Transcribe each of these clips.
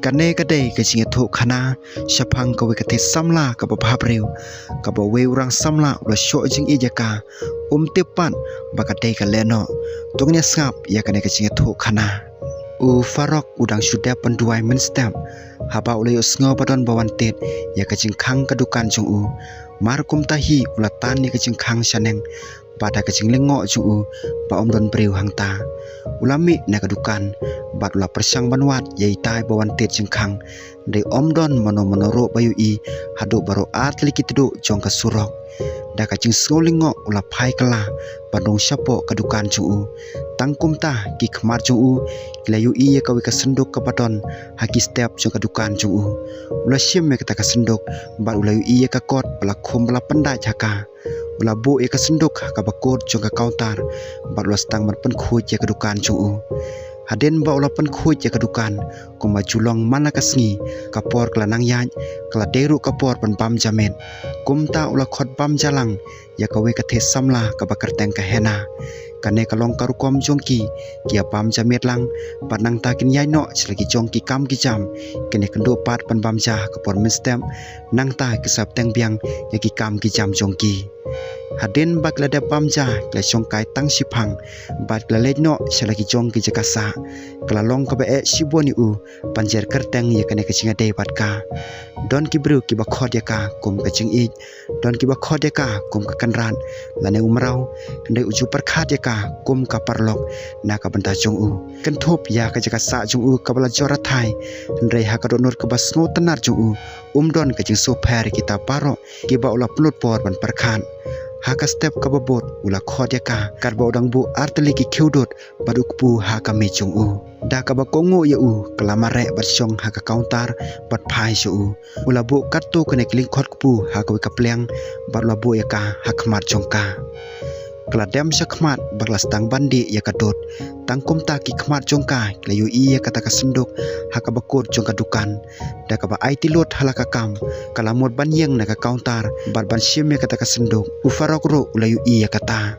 Kane kadai kecing itu khana syapang kawe kate samla ka bahabriu ka bawe urang samla ula syok jing ijaka tepan bakadai ka leno tungnya sngap ya kane kecing itu khana u farok udang sudah penduai menstem haba ula yo sngo badon bawantit ya kecing khang kadukan jung u markum tahi ula tan ni kecing khang saneng pada kecing lengo jung u ba don briu hangta ulami na kadukan bat ula persang banwat yai tai bawantit jengkhang dei don mono bayu i hadu baro at likitidu jong ka surok da kacing ngolingo ula phai kala padong syapo kadukan juu tangkum ta ki khmar juu klayu i ya kawi ka senduk ka badon haki step jong kadukan juu ula syem me kata ka senduk bat ula yu i ya ka kot bala khum bala pendai jaka ula bu ya ka senduk ka bakot jong ka kauntar bat ula stang man pen khuj ya kadukan juu Haden ba ulapan khuj ya kadukan kuma julong mana kasngi kapor kelanang yaj kala deru kapor pan bam jamet kumta ula khot bam jalang ya kawe kathe samla ka bakar teng ka hena kane kalong karukom jongki kia bam jamet lang panang takin yai no selagi jongki kam ki jam kene kendo pat pan bam ja kapor menstem nang ta kisap teng biang ya ki kam ki jam jongki Haden bak lada pamja kla songkai tang sipang bat kla ledno selagi jong ki jakasa kla long ka be siboni u panjer kerteng ya kane kecing ade bat ka don ki bru ki bakhod ya ka kum kecing i don ki bakhod ya ka kum ka kanran lane umrau kende uju perkhat ya ka kum ka parlok na ka banta jong u kan thop ya ka jakasa jong u ka bala jora thai re ha ka donor ka basngo tanar jong u don kecing soper kita paro ki ba ula plut por ban perkhan haka step ka babot ula khod ya ka karba udang bu arteli ki khiudot baduk pu haka mechung u da ka ba kongu ya u kalamare barsong haka counter bat phai su u ula bu kattu kene kling khot pu haka ka pleng bat la bu ya ka hakmat jongka Keladam syakmat berlas tang bandi ya kadot tangkum taki khmat jongka klayu i ya kata ka senduk haka bakut jongka dukan da ka ba IT lot halaka kam kalamot banyeng na ka counter bar ban sim ya kata ka senduk ufarok ro ulayu i ya kata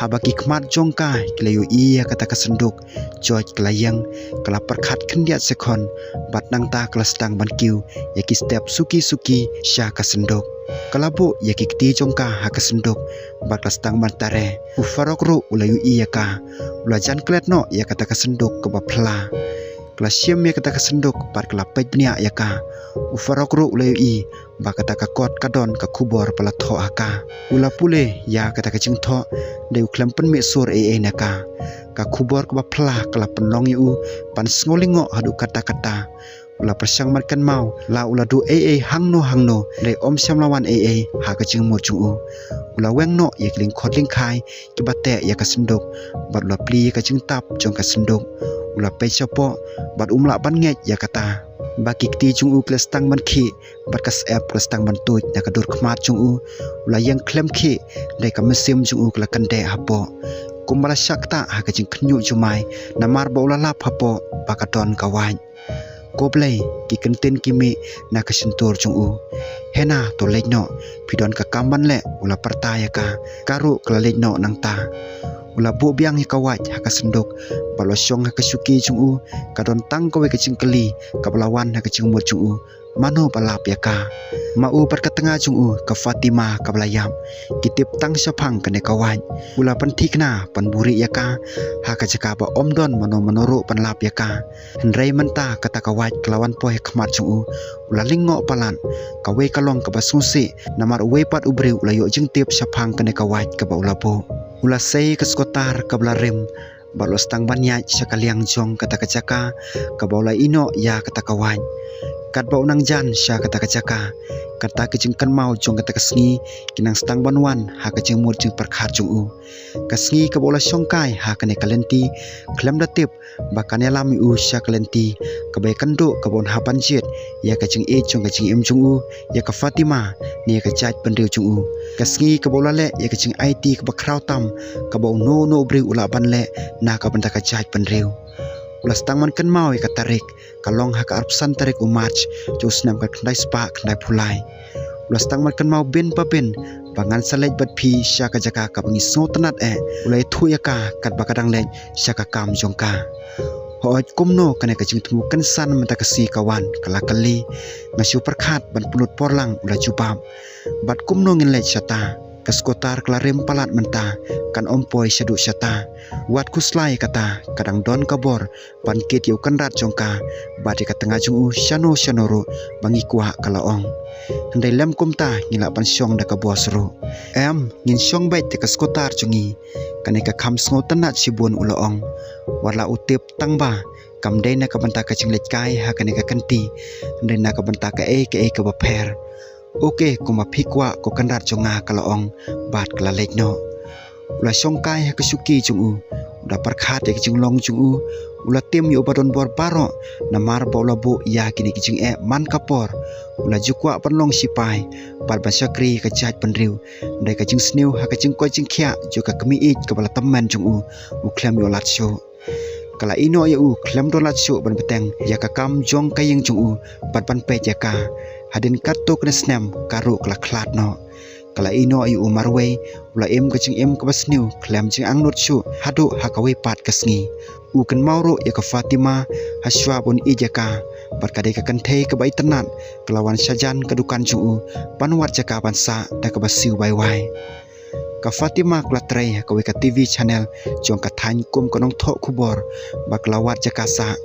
habaki khmat jongka klayu i ya kata ka senduk joj klayang kala perkhat khendiat sekon bat nang ta klas tang ban kiu ya ki step suki sya ka senduk Kalabu ya kikti jongka haka senduk baklas tang mantare ufarok ru ulayu iya ka ulajan kletno ya kata ka senduk ke bapla klasyem ya kata ka senduk par kelapet nia ya ka ufarok ru ulayu i bakata ka kot kadon ka kubor pala tho haka ula pule ya kata ka jing tho de uklam pen me sur na ka kubor ke bapla kala penlong yu pan ngolingo hadu kata ula persang markan mau la ula du hangno le om samlawan ha ka jing mo chung ula wengno ye kling khotling khai ki bate ya ka senduk bat ula pli ka jing tap jong ka senduk ula pe chapo bat umla ban nge ya kata bakik ti chung kles tang ban khi bat kas ap kles tang ban tuj na ka dur khmat chung ula yang klem khi le ka mesim chung kla kande hapo kumbala syakta ha ka jing knyu jumai namar ba ula lap hapo bakaton kawan Koblai ki kenten kimi na kasentur chung u hena to lejno pidon ka kamban le ula pertaya ka karu kala lejno nang ta ula bu biang hi kawaj haka senduk balosyong haka suki chung u kadon tang kowe ka cingkeli ka balawan haka cingmur chung u mano balap ya ka mau perkatengah chung u ka Fatima ka balayam kitip tang syapang kene kawaj ula pentikna panburi ya ka haka jaka ba omdon mano pan lap ya ka henrei menta kata kawaj kelawan poe khmat chung u ula lingo palan kawe kalong ka basusi namar uwe pat ubri ula yo jing tip syapang kene kawaj ka ba ula bo ula sei ka skotar ka balarim balos tang banya sakaliang jong kata kajaka ka baula ino ya kata kawaj kat ba unang jan sya kata kajaka kata kecing kan mau jong kata kasngi kinang stang banwan ha kecing mur jing perkhat jong u kasngi ka bola songkai ha kane kalenti klam datip bakane lami u sya kalenti ka bai kando ka bon ha panjet ya kecing jong kecing im jong u ya ka Fatima ni ka jaj pendeu jong u kasngi ka bola le ya kecing IT ka bakrau tam ka bo no bre ula ban le na ka banta ka jaj pendeu ulas tangman kan mau ka tarik kalong hak arpsan tarik umarch jos nam ka kndai spa kndai pulai ulas tangman kan mau ben pa ben bangan salej bat phi sya ka jaka ka bangi so tanat ulai thu ya ka kat bakadang le sya ka kam jongka Hooj kumno kane kajing temukan san mentakasi kawan kelakali ngasiu perkat ban punut porlang ulah jubab bat kumno ngin lej syata keskotar kelarem palat mentah kan ompoi syaduk syata wat kuslai kata kadang don kabor ban kit yau kanrat jongka bat ka tengah jungu syano syanoro bangi kuah kalaong hendai lem kumta ngila pan syong da kabor seru ngin syong bait te keskotar jungi kane ka kham sngo tanat sibun ulaong warla utip tangba kam dei na ka banta ka chinglej kai ha kane ka kanti hendai na ka banta ka ke baper Oke, kuma pikwa ko kandar jonga kalaong bat kalalek no. Ula songkai ha kesuki jungu, ula perkhat ya kicing long jungu, ula tim yo badon bor baro, namar baula bu ya kini kicing man kapor, ula jukwa panlong sipai, bat basakri kachat penriu, dai kacing sniu ha kacing koi cing kia juga kemiit kepala teman jungu, uklem yo latso. Kala ino ya klem do latso ban beteng ya kakam jong kayeng jungu, bat ban pe ya ka. Hadin kato kena snam karo kala klat no kala ino ayu marway ula kacing ke basniu klam jing angnut shu hadu hakawe pat kasngi kan mauro ya ka Fatima haswa pun ijaka berkadai ka kantei ke bai tenat kelawan sajan kedukan juu panwat jaka bansa da ka basiu bai wai ka Fatima klatrai ka we ka TV channel jong ka than kum konong tho kubor baklawat jaka sa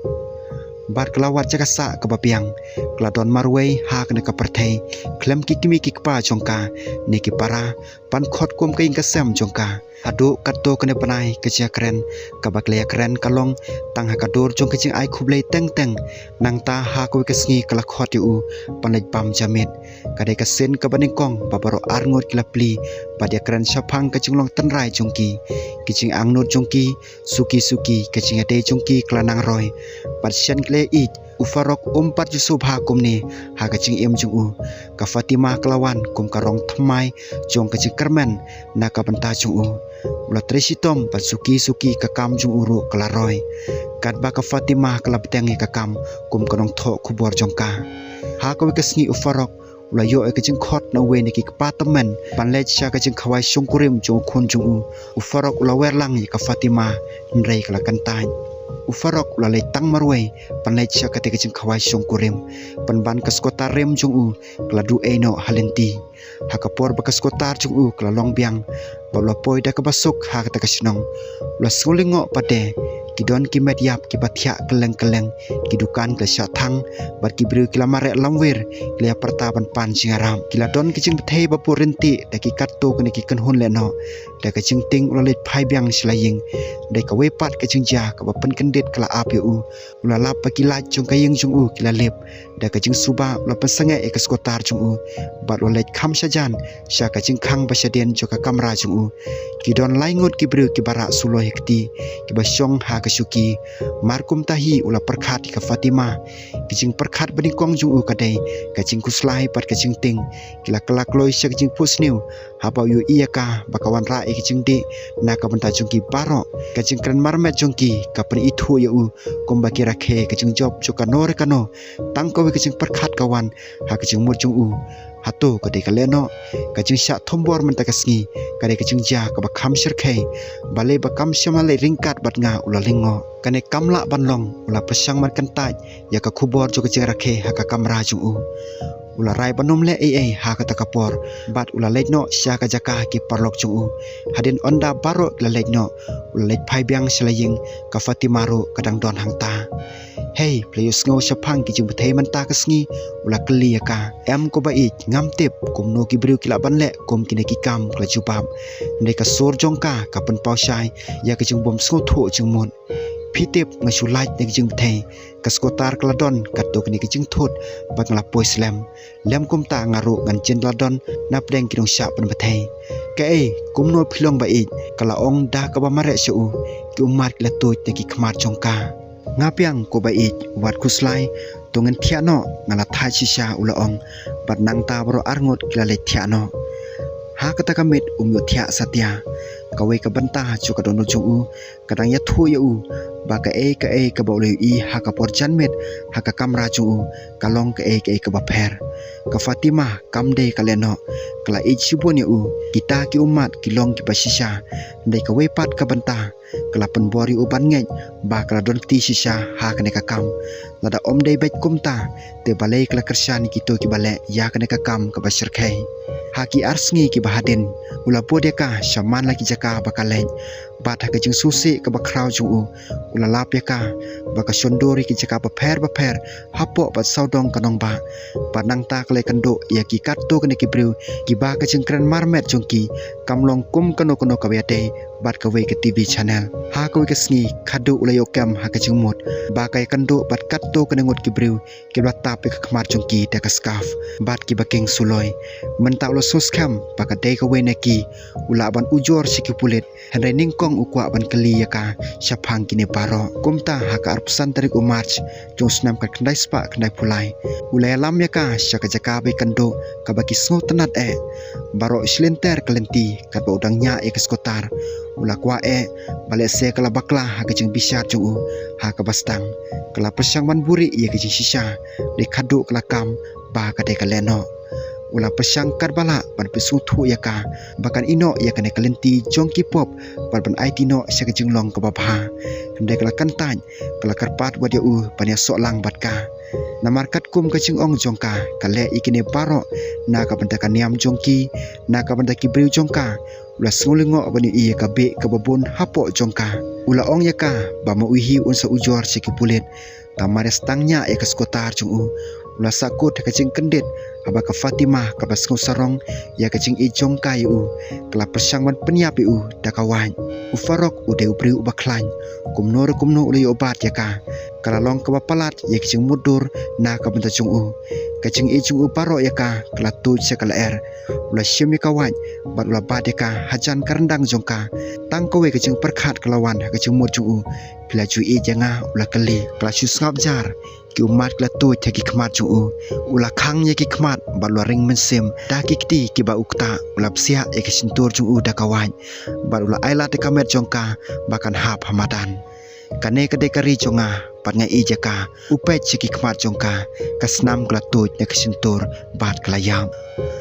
bar kelawat jakasa ke bapiang kladon marway ha kena ka perthai klem kikimi kikpa jongka neki para pan khot kum kaing kasem jongka adu katto kena panai kecia keren ka baklaya keren kalong tang ha kadur jong kecing ai khublei teng teng nang ta ha ko kesngi kala khot yu panlej pam jamit kadai ka sen ka baningkong babaro arngot kilapli padia keren syapang kecing long tenrai jongki kicing angnut jongki suki kecing ade jongki klanang roy pasien it ufarok umpat jusubha kumni ha kacing jung ka Fatima kelawan kum karong thamai jong kacing kermen na ka banta jung ula tresitom pasuki ka kam jung uru kelaroy kat ba ka Fatima kelabtengi ka kam kum karong tho kubor jongka ha ka kesngi ufarok ula yo kacing khot na we ni ki patemen panlej sha kacing khawai sungkurim jong khun jung ufarok ula werlang ka Fatima nrei kala kantai ufarok lalai tang marway panlai cha kate kacing khawai songkurim panban kaskotar rem jungu kladu eno halenti hakapor bakaskotar jungu klalong biang bawla poi da kabasuk ha kata kasinong la sulingo pade kidon kimet yap kibathya keleng kidukan ke syathang bat kibru kilamare lamwir klia pertaban pan singaram kiladon kicing bethei bapurenti da kikatto kene kikenhun leno da kacing ting ulalit phai biang silaying da ka wepat kacing ja ka bapen kendit kala apu ula lap pakilaj jong kayeng jung kila lep da kacing suba ula pesange kaskotar jung bat ulet kham sajan sya kacing khang basaden joka kamra jung kidon laingut kibru kibara sulo hekti kibasyong ha kasuki markum tahi ula perkhat ka Fatima kicing perkhat beningkong jung kadai kacing kuslai pat kacing ting kila kelak loi sya kacing pusniu habau yu iyaka bakawan ra kicing de na ka banta jungki baro kacing kren marmet jungki ka pen itu yu kumbaki rakhe kacing job joka nor kano tangko kacing perkhat kawan ha kacing mur jung hatu kadai kaleno kacing syak thombor mentakasngi kadai kacing ja ka bakham sirkhai balai bakam syamale ringkat bat nga ulalingo kane kamla banlong ula pesang man kantaj ya ka khubor jo kacing rakhe ha ka kamra jung ula rai banom le ha kata kapor bat ula lejno sya ka jaka ki parlok jung hadin onda baro la lejno ula lej phai biang selaying ka Fatima ro kadang don hangta hey playus ngo syapang ki jung bethei manta kasngi ula kli ka ko bait ngam tip kum no ki bru kila ban le kum kine ki kam kla jubab ndai ka sur jongka ka pen pau shai ya ka jung bom sko tho jung mon pitip ngasulaj ne ki jung bethei kaskotar kladon katok ni ki jung thot bangla poislam lem kum ta ngaru ngan chen ladon nap deng ki dong sya pen bethei ka kum no philong bait kala ong da ka ba mare su ki umat la toy ne ki khmat jongka ngapiang ko bait wat kuslai tongen thiano ngala thai sisha ulaong bat nang ta bro arngot kilale thiano ha kata kamit umyo thia satya kawe ka banta chu ka dono chung kadang ya thu yu ba ka ka bole ha ka por janmet ha ka kamra chung kalong ka ka ba pher ka Fatima kamde kaleno kala sibon yu kita ki umat kilong ki basisha ndai ka wepat ka banta kelapan bori uban ngej ba kala don ti shisha ha kene kakam lada om dei bet kumta te balai kala kersyani kito ki bale ya kene kakam ka basyirkai haki arsngi ki bahadin ula podeka shaman laki jaka bakalej bat ha kejing susi ka bakrau juu ula lap yaka baka shondori ki jaka baper hapo bat saudong kanong ba panang ta kale kendo ya ki katto kene ki briu ki ba ka jengkran marmet jongki kamlong kum kano ka wete bat ka we ke TV channel ha ka we ke sngi khadu ula yokam ha ka jengmot ba kai kendo bat katto kene ngot ki briu ki ba tap ka khmar jongki ta ka scarf bat ki baking suloi menta ulo suskam ba ka dei ka we neki ula ban ujor siki pulit henrai ningkong ukwa ban keli yaka syapang kini paro kumta ha ka arpsan tarik umarch jong snam ka kndai spa kndai pulai ula lam yaka syaka jaka be kendo ka baki sngo tenat baro slenter kelenti kat ba udangnya e keskotar ula kwa bale se kala bakla ha ka jeng bisat juu ha ka bastang kala persyang man buri ye ka jeng shisha de khadu kala kam ba ka de kaleno ula persyang kat bala ban pesu thu yaka bakan ino ya kane kelenti jongki pop ban IT no syaka jeng long ka babha kende kala kantan kala karpat wadia pania sok lang batka namarkat kum ka jeng ong jongka kale ikine baro na ka bentakan niam jongki na ka bentaki briu jongka ula sungulingo bani iya ka be ka babon hapo jongka ula ong yaka ba ma uhi unsa ujor siki pulit tamare stangnya ya ka skotar jungu ula sakut ka jeng kendit aba ka Fatimah ka basngu sarong ya ka jeng ijong kayu kala persyang ban peniap da kawan ufarok ude ubri ubaklan kumno ule obat ya ka kala long ka bapalat ya ka jeng mudur na ka benta jung ka jeng ijong paro ya ka kala tu sekala ula syem ya kawan bat ula bat ya ka hajan karendang jongka tang kowe ka jeng perkhat kalawan ka jeng mujung bila jui janga ula kali kala syusngap jar ki umat kala tu ki khmat juu ula khang ye ki khmat balwa ring mensim da ki kti ki ba ukta ula psia e ki sintur juu da kawan balula aila te kamet jongka bakan hap hamadan kane kade kari jonga patnga ijaka upet ki khmat jongka kasnam kala tu ne ki sintur bat klayam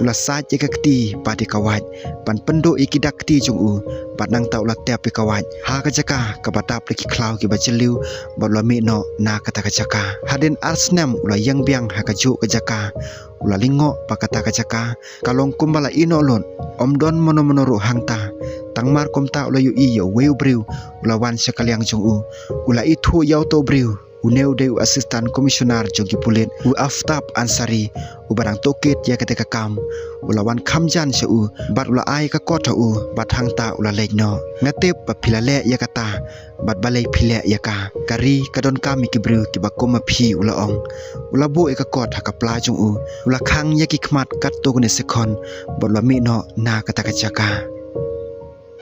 ula sa je kti pati kawan pan pendo ikidak kti juu bat nang ta ula tep ki kawan ha ka jaka ka batap ki klau ki bacheliu balwa mi no na kata ka jaka hadin arsnam ula yang biang ha ka ju ka jaka ula lingo pakata ka jaka kalong kumbala ino lon omdon mono ru hangta tangmar komta ula yu iyo weu briu ula wan sekaliang jung ula itu yau to briu uneu deu asistan komisioner jogi pulit aftab ansari barang tokit ya ketika kam ulawan khamjan seu bat ula ai ka kota bat hangta ula lejno ngatep papilale ya kata bat balai phile ya ka kari kadon kami kibru ki bakom phi ula ong ula bo ka kota ka plajung ula khang ya ki khmat kat to ne sekhon bat la mi no na kata ka jaka